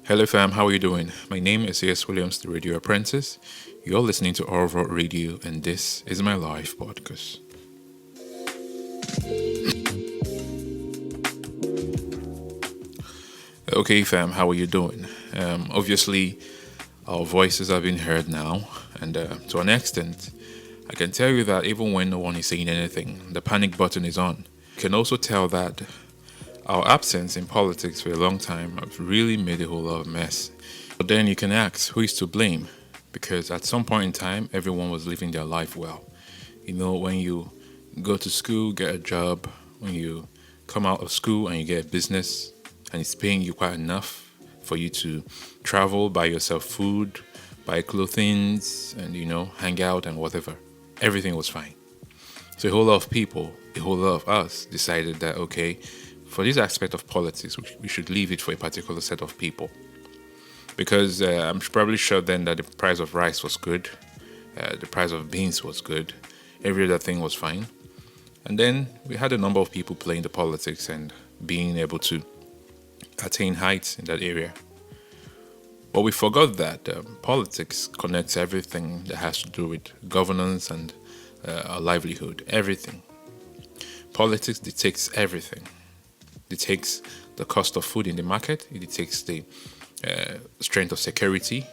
Hello, fam. How are you doing? My name is C.S. Williams, the Radio Apprentice. You're listening to Orville Radio, and this is my live podcast. Okay, fam. How are you doing? Obviously, our voices have been heard now, and to an extent, I can tell you that even when no one is saying anything, the panic button is on. You can also tell that our absence in politics for a long time have really made a whole lot of mess. But then you can ask, who is to blame? Because at some point in time, everyone was living their life well. You know, when you go to school, get a job, when you come out of school and you get a business and it's paying you quite enough for you to travel, buy yourself food, buy clothing, and hang out and whatever. Everything was fine. So a whole lot of people, a whole lot of us decided that, okay, for this aspect of politics, we should leave it for a particular set of people. Because I'm probably sure then that the price of rice was good, the price of beans was good, every other thing was fine. And then we had a number of people playing the politics and being able to attain heights in that area. But we forgot that politics connects everything that has to do with governance and our livelihood, everything. Politics dictates everything. It takes the cost of food in the market, it takes the strength of security,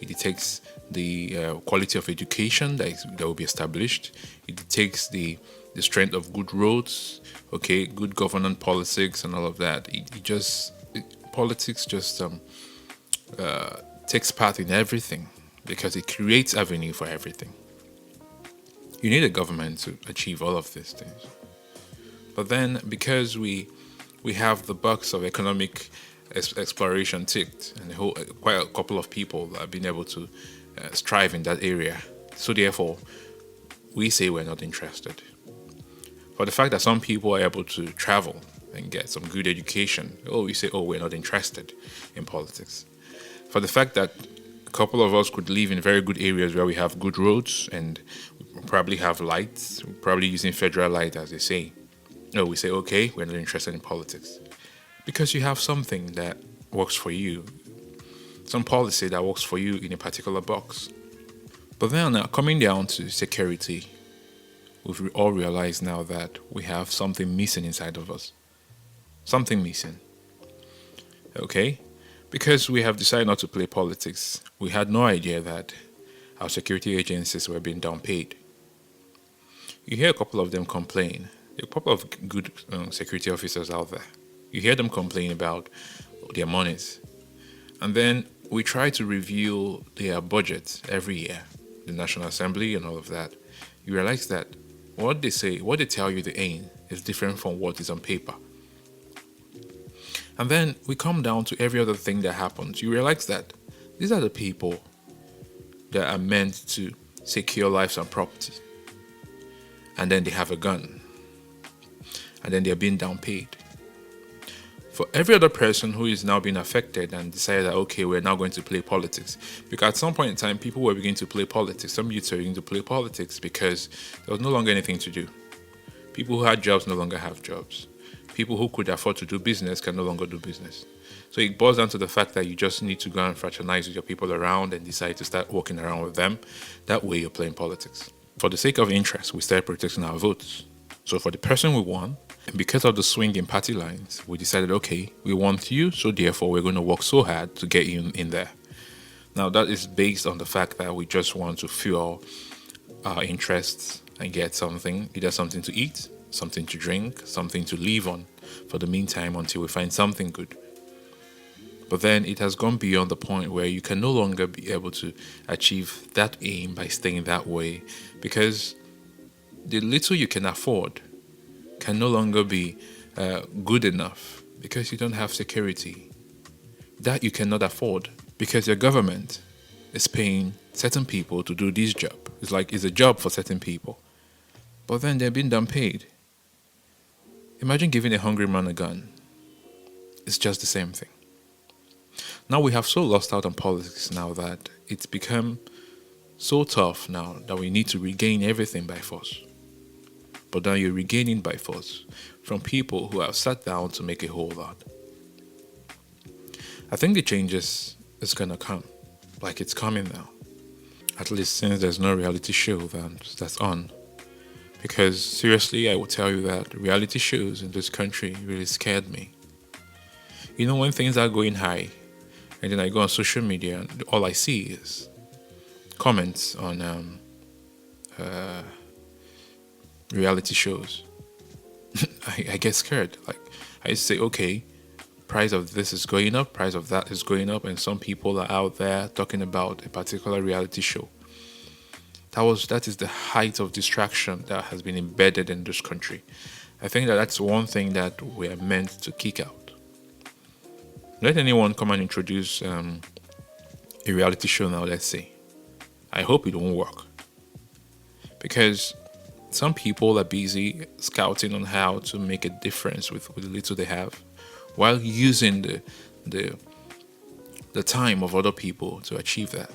it takes the quality of education that will be established, it takes the strength of good roads, okay, good governance politics and all of that. Politics just takes part in everything because it creates avenue for everything. You need a government to achieve all of these things. But then because we have the box of economic exploration ticked, and quite a couple of people have been able to strive in that area. So therefore, we say we're not interested. For the fact that some people are able to travel and get some good education, we say, we're not interested in politics. For the fact that a couple of us could live in very good areas where we have good roads and we probably have lights, we're probably using federal light as they say. We say, okay, we're not interested in politics. Because you have something that works for you, some policy that works for you in a particular box. But then now, coming down to security, we've all realized now that we have something missing inside of us. Something missing. Okay? Because we have decided not to play politics, we had no idea that our security agencies were being downpaid. You hear a couple of them complain. There are a couple of good security officers out there. You hear them complain about their monies. And then we try to review their budgets every year, the National Assembly and all of that. You realize that what they say, what they tell you they aim is different from what is on paper. And then we come down to every other thing that happens. You realize that these are the people that are meant to secure lives and property. And then they have a gun. And then they're being downpaid. For every other person who is now being affected and decided that, okay, we're now going to play politics. Because at some point in time, people were beginning to play politics. Some youths were beginning to play politics because there was no longer anything to do. People who had jobs no longer have jobs. People who could afford to do business can no longer do business. So it boils down to the fact that you just need to go and fraternize with your people around and decide to start walking around with them. That way you're playing politics. For the sake of interest, we start protecting our votes. So for the person we want, and because of the swing in party lines, we decided, okay, we want you, so therefore we're going to work so hard to get you in there. Now that is based on the fact that we just want to fuel our interests and get something, either something to eat, something to drink, something to live on for the meantime until we find something good. But then it has gone beyond the point where you can no longer be able to achieve that aim by staying that way, because the little you can afford can no longer be good enough because you don't have security. That you cannot afford because your government is paying certain people to do this job. It's like it's a job for certain people. But then they're being paid. Imagine giving a hungry man a gun. It's just the same thing. Now we have so lost out on politics now that it's become so tough now that we need to regain everything by force. But now you're regaining by force from people who have sat down to make a whole lot. I think the changes is gonna come, like it's coming now. At least since there's no reality show that's on. Because seriously, I will tell you that reality shows in this country really scared me. You know, when things are going high, and then I go on social media, and all I see is comments on reality shows. I get scared. Like I say, okay, price of this is going up, price of that is going up, and some people are out there talking about a particular reality show. That is the height of distraction that has been embedded in this country. I think that that's one thing that we are meant to kick out. Let anyone come and introduce a reality show now. Let's say, I hope it won't work because some people are busy scouting on how to make a difference with the little they have, while using the time of other people to achieve that.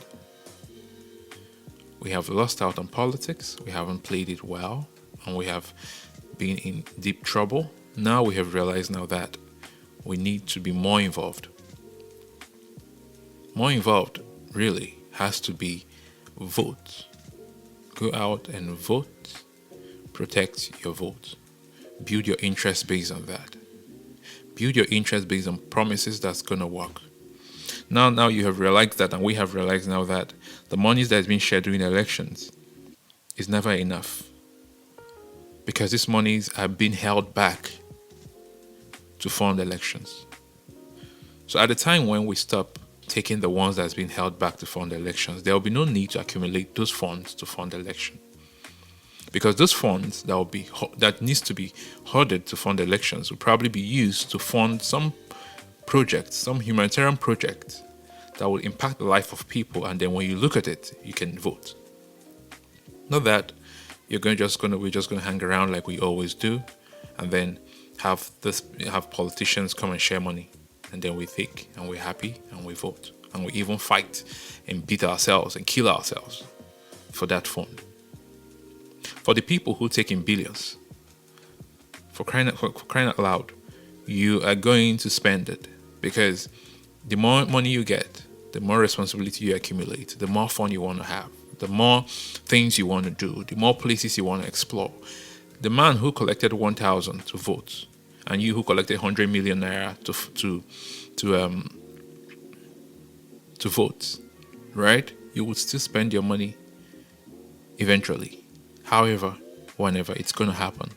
We have lost out on politics, we haven't played it well, and we have been in deep trouble. Now we have realized now that we need to be more involved. More involved really has to be vote. Go out and vote. Protect your vote. Build your interest based on that. Build your interest based on promises that's gonna work. Now you have realized that, and we have realized now that the monies that has been shared during elections is never enough, because these monies are being held back to fund elections. So at the time when we stop taking the ones that's been held back to fund elections, there will be no need to accumulate those funds to fund election, because those funds that needs to be hoarded to fund elections will probably be used to fund some projects, some humanitarian projects that will impact the life of people, and then when you look at it, you can vote. Not that we're just gonna hang around like we always do, and then have politicians come and share money, and then we think and we're happy and we vote, and we even fight and beat ourselves and kill ourselves for that fund. For the people who take in billions, for crying out loud, you are going to spend it, because the more money you get, the more responsibility you accumulate, the more fun you want to have, the more things you want to do, the more places you want to explore. The man who collected 1,000 to vote, and you who collected 100 million naira to vote, right? You would still spend your money eventually. However, whenever it's going to happen.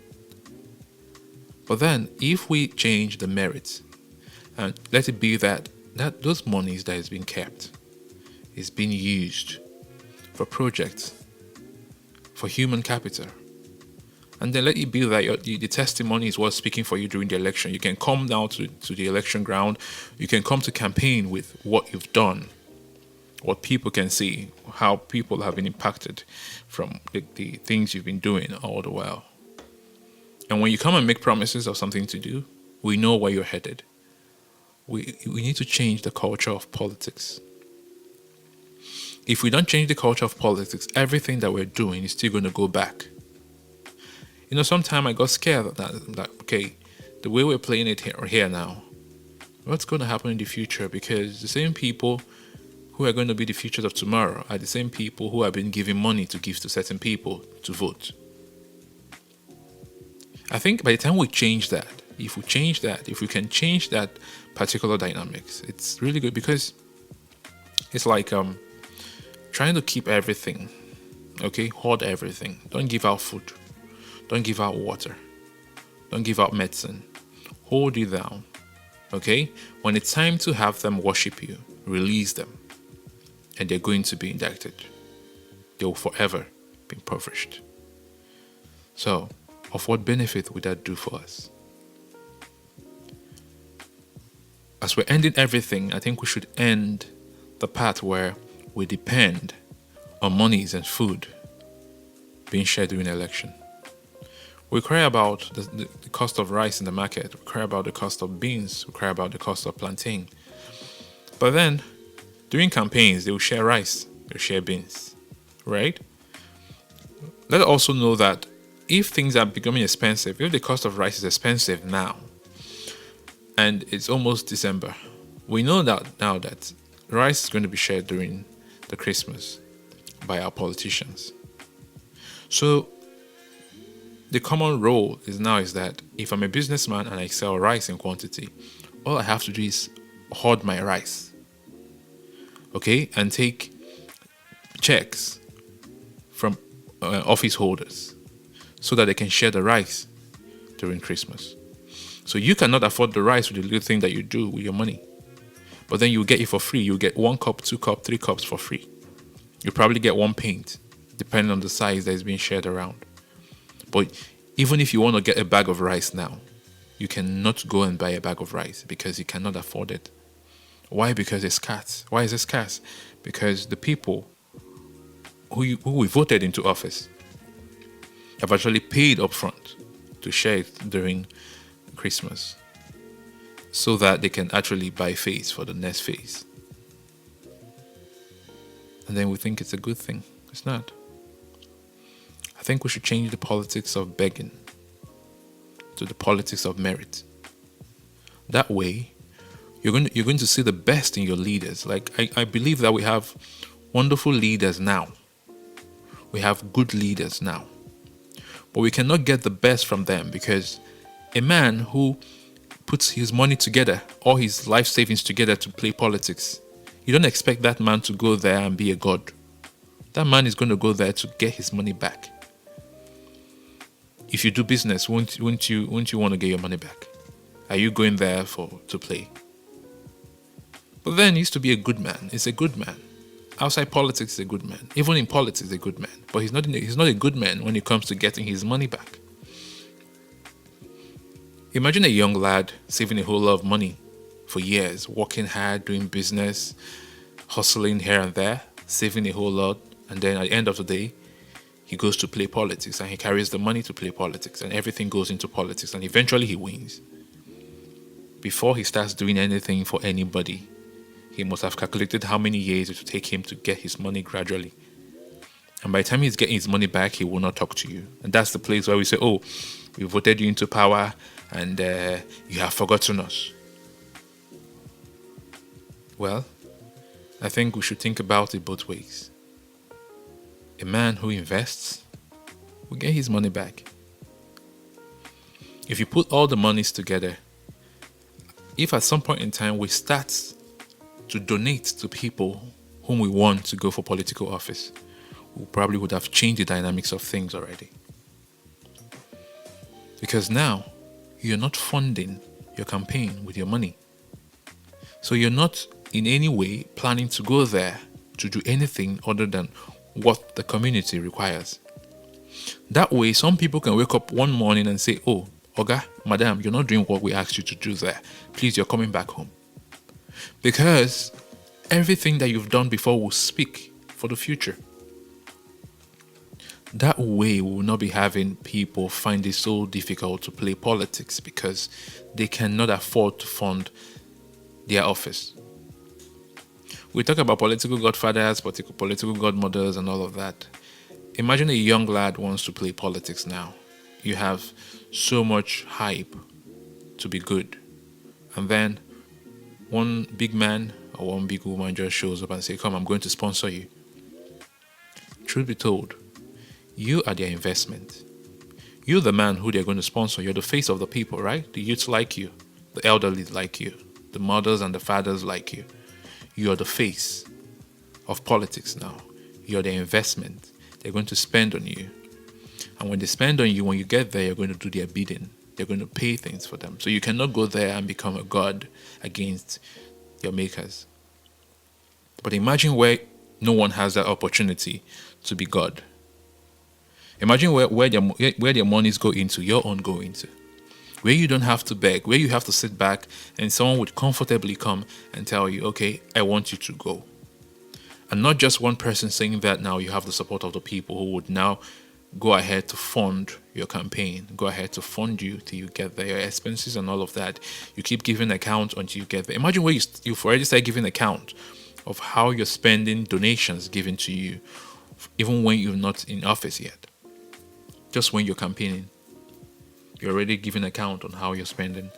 But then, if we change the merits, and let it be that those monies that is being kept is being used for projects, for human capital, and then let it be that the testimony is what's speaking for you during the election. You can come down to the election ground, you can come to campaign with what you've done, what people can see, how people have been impacted from the things you've been doing all the while. And when you come and make promises of something to do, we know where you're headed. We need to change the culture of politics. If we don't change the culture of politics, everything that we're doing is still going to go back. You know, sometimes I got scared that okay, the way we're playing it here now, what's going to happen in the future? Because the same people who are going to be the futures of tomorrow are the same people who have been giving money to give to certain people to vote. I think by the time we change that, if we can change that particular dynamics, it's really good, because it's like trying to keep everything, okay, hoard everything. Don't give out food, don't give out water, don't give out medicine. Hold it down, okay? When it's time to have them worship you, release them, and they're going to be indicted. They will forever be impoverished. So, of what benefit would that do for us? As we're ending everything, I think we should end the part where we depend on monies and food being shared during an election. We cry about the cost of rice in the market, we cry about the cost of beans, we cry about the cost of plantain. But then, during campaigns, they will share rice, they'll share beans, right? Let's also know that if things are becoming expensive, if the cost of rice is expensive now, and it's almost December, We know that now that rice is going to be shared during the Christmas by our politicians. So the common role is that if I'm a businessman and I sell rice in quantity, all I have to do is hoard my rice, okay, and take checks from office holders so that they can share the rice during Christmas. So you cannot afford the rice with the little thing that you do with your money, but then you get it for free. You get 1 cup, 2 cup, 3 cups for free. You probably get one paint, depending on the size that is being shared around. But even if you want to get a bag of rice now, you cannot go and buy a bag of rice because you cannot afford it. Why? Because it's scarce. Why is it scarce? Because the people who we voted into office have actually paid upfront to share it during Christmas so that they can actually buy phase for the next phase. And then we think it's a good thing. It's not. I think we should change the politics of begging to the politics of merit. That way, you're going to see the best in your leaders. Like I believe that we have wonderful leaders now. We have good leaders now. But we cannot get the best from them because a man who puts his money together, all his life savings together to play politics, you don't expect that man to go there and be a god. That man is going to go there to get his money back. If you do business, wouldn't you want to get your money back? Are you going there to play? But then he used to be a good man. He's a good man. Outside politics, he's a good man. Even in politics, he's a good man. But he's not a good man when it comes to getting his money back. Imagine a young lad saving a whole lot of money for years, working hard, doing business, hustling here and there, saving a whole lot, and then at the end of the day, he goes to play politics and he carries the money to play politics and everything goes into politics and eventually he wins. Before he starts doing anything for anybody, he must have calculated how many years it will take him to get his money gradually. And by the time he's getting his money back, he will not talk to you. And that's the place where we say, oh, we voted you into power and you have forgotten us. Well, I think we should think about it both ways. A man who invests will get his money back. If you put all the monies together, if at some point in time we start to donate to people whom we want to go for political office, we probably would have changed the dynamics of things already. Because now, you're not funding your campaign with your money. So you're not in any way planning to go there to do anything other than what the community requires. That way, some people can wake up one morning and say, oh, Oga, Madam, you're not doing what we asked you to do there. Please, you're coming back home. Because everything that you've done before will speak for the future. That way, we will not be having people find it so difficult to play politics because they cannot afford to fund their office. We talk about political godfathers, political godmothers, and all of that. Imagine a young lad wants to play politics now. You have so much hype to be good. And then one big man or one big woman just shows up and say, come, I'm going to sponsor you. Truth be told, you are their investment. You're the man who they're going to sponsor. You're the face of the people, right? The youths like you. The elderly like you. The mothers and the fathers like you. You're the face of politics now. You're their investment. They're going to spend on you. And when they spend on you, when you get there, you're going to do their bidding. They're going to pay things for them. So you cannot go there and become a god against your makers. But imagine where no one has that opportunity to be God. Imagine where their monies go into, your own go into. Where you don't have to beg, where you have to sit back and someone would comfortably come and tell you, okay, I want you to go. And not just one person saying that. Now you have the support of the people who would now go ahead to fund your campaign, go ahead to fund you till you get there, your expenses and all of that. You keep giving account until you get there. Imagine where you've already started giving account of how you're spending donations given to you, even when you're not in office yet. Just when you're campaigning, you're already giving account on how you're spending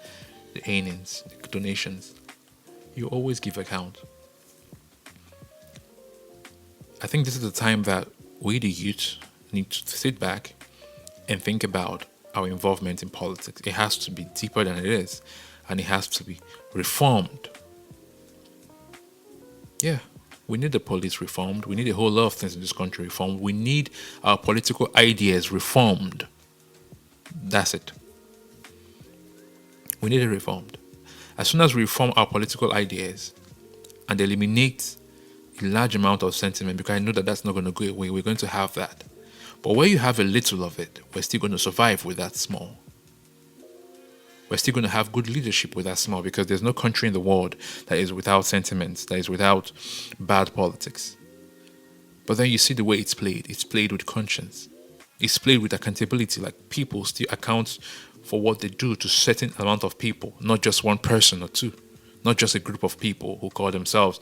the earnings, the donations. You always give account. I think this is the time that we, the youth, need to sit back and think about our involvement in politics. It has to be deeper than it is, and it has to be reformed. Yeah, we need the police reformed. We need a whole lot of things in this country reformed. We need our political ideas reformed. That's it. We need it reformed. As soon as we reform our political ideas and eliminate a large amount of sentiment, because I know that that's not going to go away, we're going to have that. But where you have a little of it, we're still going to survive with that small. We're still going to have good leadership with that small, because there's no country in the world that is without sentiments, that is without bad politics. But then you see the way it's played. It's played with conscience. It's played with accountability, like people still account for what they do to certain amount of people, not just one person or two, not just a group of people who call themselves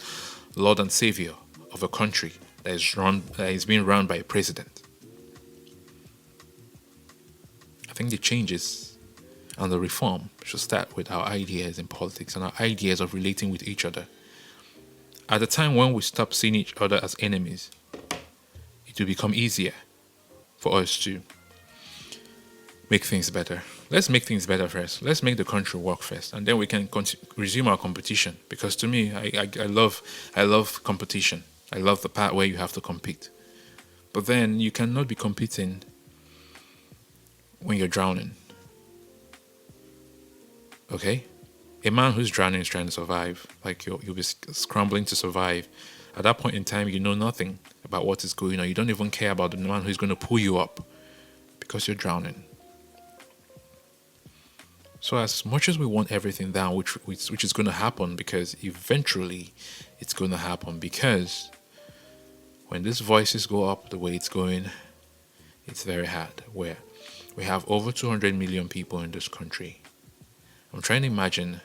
Lord and Savior of a country that is being run by a president. I think the changes and the reform should start with our ideas in politics and our ideas of relating with each other. At the time when we stop seeing each other as enemies, it will become easier for us to make things better. Let's make things better first. Let's make the country work first, and then we can resume our competition. Because to me, I love competition. I love the part where you have to compete. But then you cannot be competing when you're drowning. Okay? A man who's drowning is trying to survive. Like you'll be scrambling to survive. At that point in time, you know nothing about what is going on. You don't even care about the man who's going to pull you up because you're drowning. So as much as we want everything down, which is going to happen, because eventually it's going to happen, because when these voices go up the way it's going, it's very hard. Where we have over 200 million people in this country. I'm trying to imagine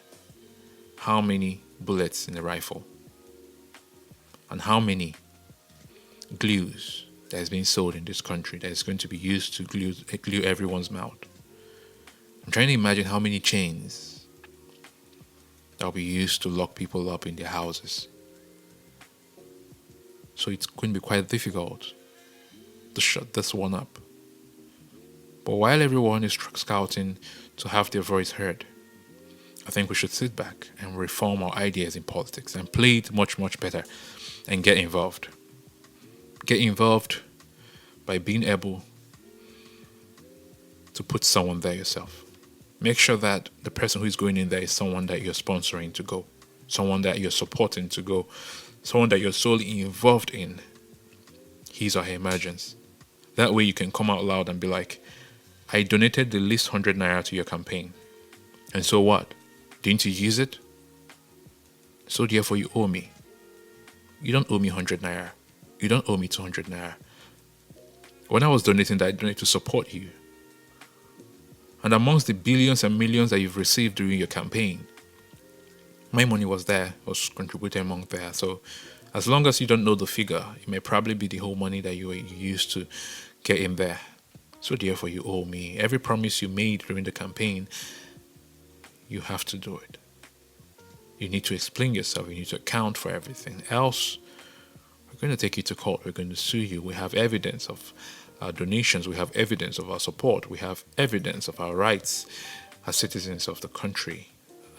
how many bullets in a rifle and how many glues that is being sold in this country that is going to be used to glue everyone's mouth. I'm trying to imagine how many chains that will be used to lock people up in their houses. So it's going to be quite difficult to shut this one up. But while everyone is scouting to have their voice heard, I think we should sit back and reform our ideas in politics and play it much, much better and get involved. Get involved by being able to put someone there yourself. Make sure that the person who is going in there is someone that you're sponsoring to go, someone that you're supporting to go, someone that you're solely involved in his or her emergence. That way you can come out loud and be like, I donated the least 100 naira to your campaign. And so what? Didn't you use it? So therefore you owe me. You don't owe me 100 naira. You don't owe me 200 naira. When I was donating that, I donated to support you. And amongst the billions and millions that you've received during your campaign, my money was there, was contributed among there. So as long as you don't know the figure, it may probably be the whole money that you used to get in there. So therefore you owe me. Every promise you made during the campaign, you have to do it. You need to explain yourself. You need to account for everything. Else, we're going to take you to court. We're going to sue you. We have evidence of our donations. We have evidence of our support. We have evidence of our rights as citizens of the country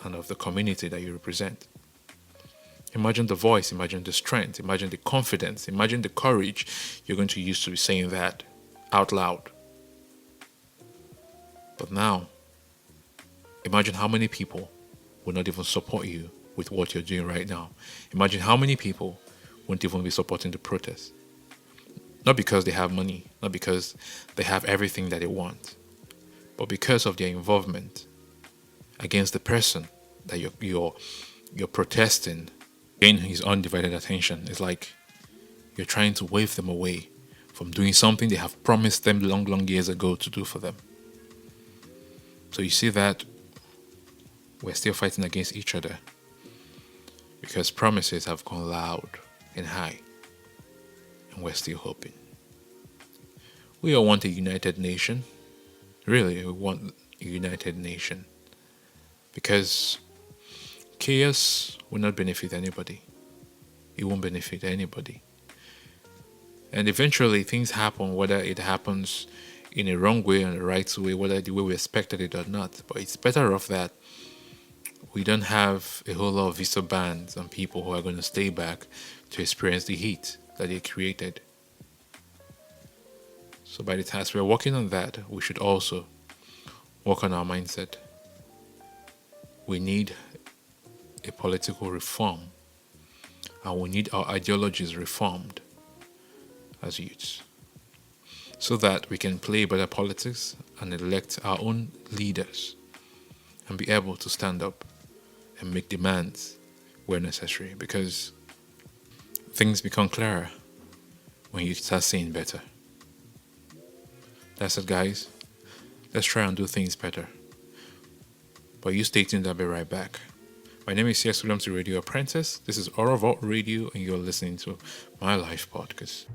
and of the community that you represent. Imagine the voice. Imagine the strength. Imagine the confidence. Imagine the courage you're going to use to be saying that out loud. But now, imagine how many people will not even support you with what you're doing right now. Imagine how many people won't even be supporting the protest. Not because they have money, not because they have everything that they want, but because of their involvement against the person that you're protesting, gain his undivided attention. It's like you're trying to wave them away from doing something they have promised them long, long years ago to do for them. So you see that we're still fighting against each other because promises have gone loud and high, and we're still hoping. We all want a united nation. Really, we want a united nation because chaos will not benefit anybody. It won't benefit anybody. And eventually things happen, whether it happens in a wrong way or the right way, whether the way we expected it or not. But it's better off that we don't have a whole lot of visa bans on people who are going to stay back to experience the heat that they created. So by the time we're working on that, we should also work on our mindset. We need a political reform, and we need our ideologies reformed as youths, so that we can play better politics and elect our own leaders and be able to stand up and make demands where necessary, because things become clearer when you start seeing better. That's it, guys. Let's try and do things better. But you stay tuned, I'll be right back. My name is C.S. Williams, the Radio Apprentice. This is Oral Vault Radio, and you're listening to My Life Podcast.